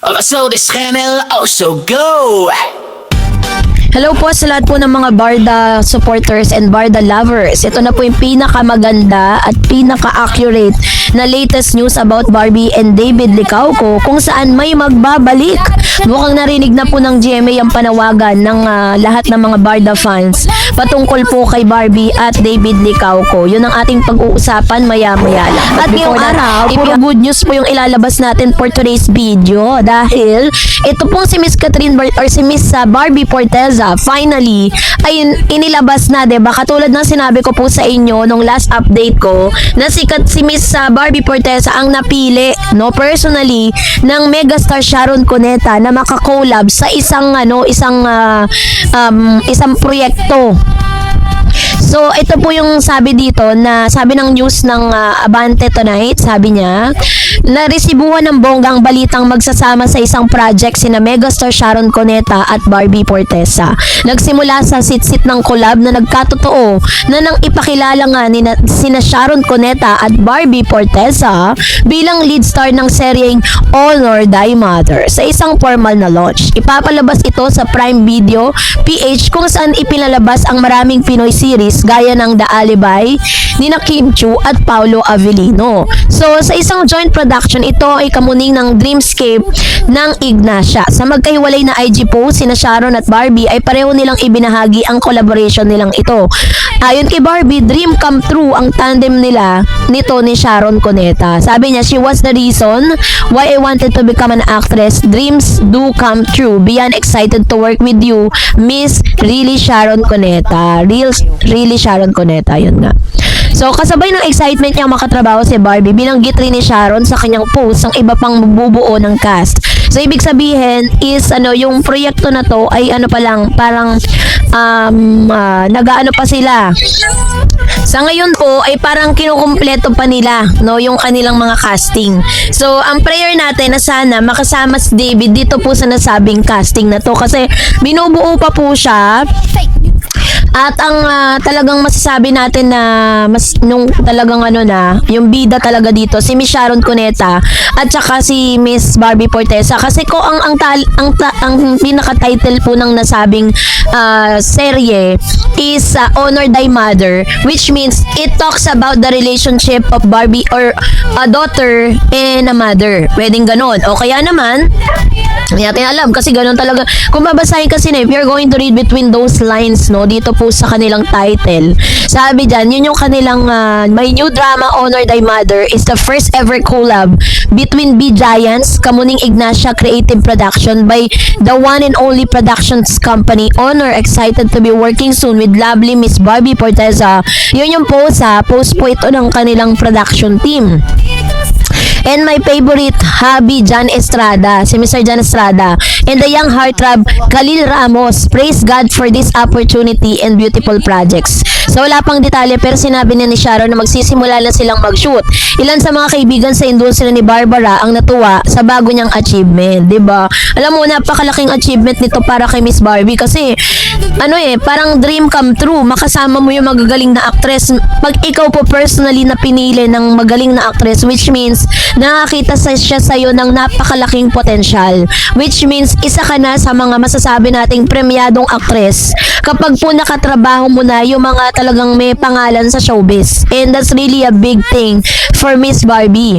So this channel also go! Hello po sa lahat po ng mga Barda supporters and Barda lovers. Ito na po yung pinakamaganda at pinaka-accurate na latest news about Barbie and David Licauco kung saan may magbabalik. Mukhang narinig na po ng GMA ang panawagan ng lahat ng mga Barda fans patungkol po kay Barbie at David Licauco. Yun ang ating pag-uusapan maya-maya lang. At ngayong araw, puro good news po yung ilalabas natin for today's video dahil ito pong si Miss Catherine or si Miss Barbie Forteza finally ay inilabas na, diba? Katulad ng sinabi ko po sa inyo nung last update ko na si Miss Barbie Forteza ang napili, no, personally ng megastar Sharon Cuneta na makakolab sa isang proyekto. So, ito po yung sabi dito na sabi ng news ng Abante Tonight, sabi niya, naresibuhan ng bonggang balitang magsasama sa isang project sina megastar Sharon Cuneta at Barbie Forteza. Nagsimula sa sit-sit ng collab na nagkatotoo na nang ipakilala nga sina Sharon Cuneta at Barbie Forteza bilang lead star ng seryeng All or Die Mother sa isang formal na launch. Ipapalabas ito sa Prime Video PH kung saan ipinalabas ang maraming Pinoy series gaya ng The Alibi nina Kim Chu at Paolo Avellino. So, sa isang joint production, ito ay kamuning ng Dreamscape ng Ignacia. Sa magkahiwalay na IG post, sina Sharon at Barbie ay pareho nilang ibinahagi ang collaboration nilang ito. Ayon kay Barbie, dream come true ang tandem nila nito ni Sharon Cuneta. Sabi niya, she was the reason why I wanted to become an actress. Dreams do come true. Beyond excited to work with you, Miss Really Sharon Cuneta. Really Sharon Cuneta, yun nga. So, kasabay ng excitement niya makatrabaho si Barbie, binanggit rin ni Sharon sa kanyang post ang iba pang bubuo ng cast. So, ibig sabihin is, yung proyekto na to ay parang nag-aano pa sila. Sa ngayon po ay parang kinukumpleto pa nila, no, yung kanilang mga casting. So, ang prayer natin na sana makasama si David dito po sa nasabing casting na to kasi binubuo pa po siya. At ang talagang masasabi natin na nung talagang yung bida talaga dito si Miss Sharon Cuneta at saka si Miss Barbie Forteza kasi ko ang pinaka-title po ng nasabing serye is Honor Thy Mother, which means it talks about the relationship of Barbie or a daughter and a mother. Pwedeng ganon. O kaya naman, hindi natin alam kasi ganon talaga. Kung babasahin kasi if you're going to read between those lines, no, dito po sa kanilang title, sabi dyan, yun yung kanilang may new drama Honor Thy Mother is the first ever collab between B Giants, Kamuning Ignacia Creative Production by the one and only productions company Honor. Excited to be working soon with lovely Miss Barbie Forteza. Yun yung post po ito ng kanilang production team. And my favorite hubby, Jan Estrada, si Mr. Jan Estrada, and the young heartthrob, Khalil Ramos, praise God for this opportunity and beautiful projects. So, wala pang detalye pero sinabi niya ni Sharon na magsisimula na silang mag-shoot. Ilan sa mga kaibigan sa industriya ni Barbara ang natuwa sa bago niyang achievement, diba? Alam mo, napakalaking achievement nito para kay Miss Barbie kasi, parang dream come true. Makasama mo yung magagaling na actress. Pag ikaw po personally na pinili ng magaling na actress, which means, nakakita siya sa'yo ng napakalaking potential. Which means, isa ka na sa mga masasabi nating premyadong actress kapag po nakatrabaho mo na yung mga talagang may pangalan sa showbiz. And that's really a big thing for Miss Barbie.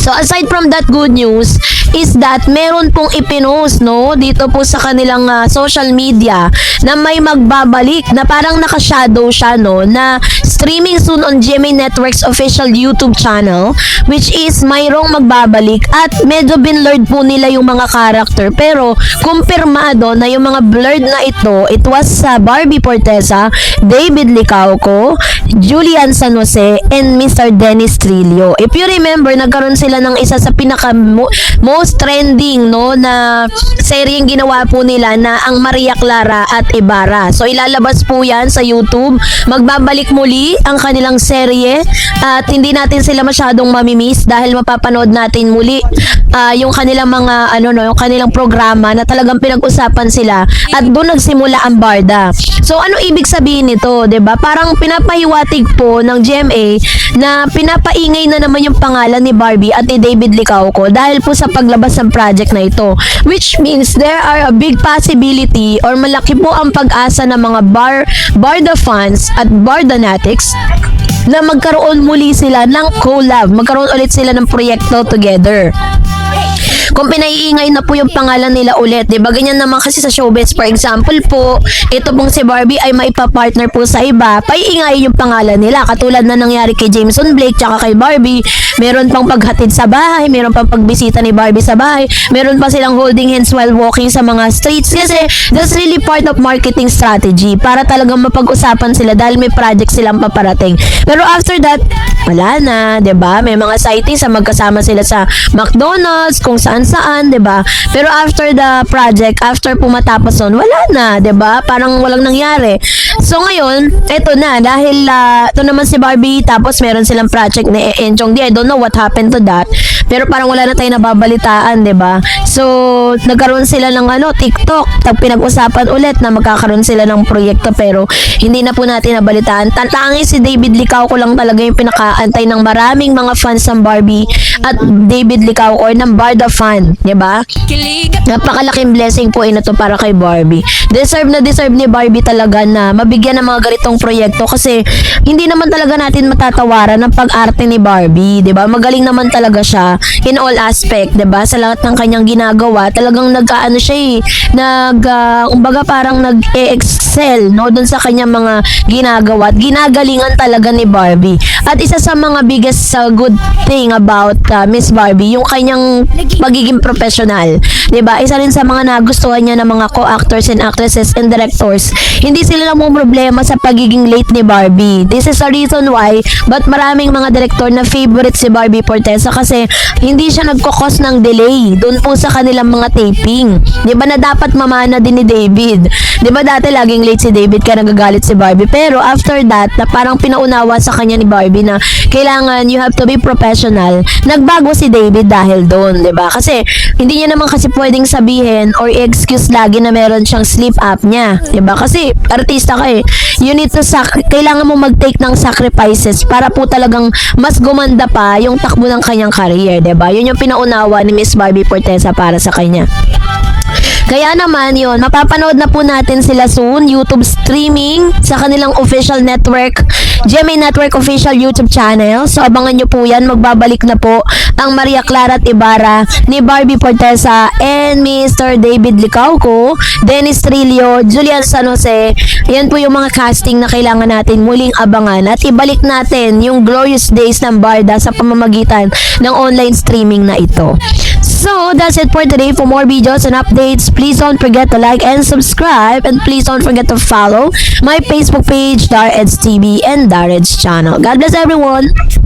So, aside from that good news, is that meron pong ipinost, no, dito po sa kanilang social media na may magbabalik na parang naka-shadow siya, no, na streaming soon on GMA Network's official YouTube channel, which is mayroong magbabalik at medyo binlurred po nila yung mga character pero kumpirmado na yung mga blurred na ito, it was Barbie Forteza, David Licauco, Julian San Jose, and Mr. Dennis Trillo. If you remember, nagkaroon sila ng isa sa pinaka most trending, no, na seryeng ginawa po nila na ang Maria Clara at Ibarra. So, ilalabas po yan sa YouTube. Magbabalik muli ang kanilang serye at hindi natin sila masyadong mamimiss dahil mapapanood natin muli yung kanilang mga yung kanilang programa na talagang pinag-usapan sila at doon nagsimula ang Barda. So, ano ibig sabihin nito, 'di ba? Parang pinapahiwatig po ng GMA na pinapaingay na naman yung pangalan ni Barbie at ni David Licauco dahil po sa paglabas ng project na ito. Which means there are a big possibility or malaki po ang pag-asa ng mga Barda fans at Bardanatics na magkaroon muli sila ng collab, magkaroon ulit sila ng proyekto together. Kung pinaiingay na po yung pangalan nila ulit, di ba? Ganyan naman kasi sa showbiz. For example po, ito pong si Barbie ay maipa-partner po sa iba, paiingayin yung pangalan nila. Katulad na nangyari kay Jameson Blake tsaka kay Barbie. Meron pang paghatid sa bahay, meron pang pagbisita ni Barbie sa bahay, meron pa silang holding hands while walking sa mga streets. Kasi that's really part of marketing strategy para talagang mapag-usapan sila dahil may project silang paparating. Pero after that, wala na, 'di ba? May mga sightings sa magkasama sila sa McDonald's, kung saan-saan, 'di ba? Pero after the project, after po matapos nun, wala na, 'di ba? Parang walang nangyari. So ngayon, eto na dahil ito naman si Barbie tapos meron silang project ni Enchong Di. I don't know what happened to that. Pero parang wala na tayong nababalitaan, 'di ba? So nagkaroon sila ng TikTok. Pinag-usapan ulit na magkakaroon sila ng proyekto pero hindi na po natin nabalitaan. Tanging si David Licauco lang talaga yung pinakaantay ng maraming mga fans ng Barbie at David Licauco or ng Barda fan, 'di ba? Napakalaking blessing po ito para kay Barbie. Deserve ni Barbie talaga na mabigyan ng mga ganitong proyekto kasi hindi naman talaga natin matatawaran ng pag-arte ni Barbie, 'di ba? Magaling naman talaga siya in all aspect, 'di ba? Sa lahat ng kanyang ginagawa, talagang nag-aano siya kumbaga parang nag-excel no doon sa kanyang mga ginagawa at ginagalingan talaga ni Barbie. At isa sa mga biggest good thing about Miss Barbie, yung kanyang pagiging professional, 'di ba? Isa rin sa mga nagustuhan niya ng mga co-actors and actresses and directors. Hindi sila lang problema sa pagiging late ni Barbie. This is a reason why but maraming mga director na favorite si Barbie Fortesa kasi hindi siya nagkokos ng delay doon po sa kanilang mga taping. 'Di ba na dapat mamana din ni David? 'Di ba dati laging late si David kaya nagagalit si Barbie. Pero after that, na parang pinaunawa sa kanya ni Barbie na kailangan you have to be professional. Nagbago si David dahil doon, 'di ba? Kasi hindi niya naman kasi pwedeng sabihin or excuse lagi na meron siyang sleep apnea, 'di ba? Kasi artista ka eh. You need to kailangan mo mag-take ng sacrifices para po talagang mas gumanda pa yung takbo ng kanyang career, 'di ba? Yun yung pinaunawa ni Miss Barbie Fortesa para sa kanya. Kaya naman yun, mapapanood na po natin sila soon, YouTube streaming sa kanilang official network, GMA Network official YouTube channel. So abangan nyo po yan, magbabalik na po ang Maria Clara at Ibarra ni Barbie Fortesa and Mr. David Licauco, Dennis Trillo, Julian San Jose. Yan po yung mga casting na kailangan natin muling abangan at ibalik natin yung glorious days ng Barda sa pamamagitan ng online streaming na ito. So, that's it for today. For more videos and updates, please don't forget to like and subscribe. And please don't forget to follow my Facebook page, Dareds TV and Dareds channel. God bless everyone!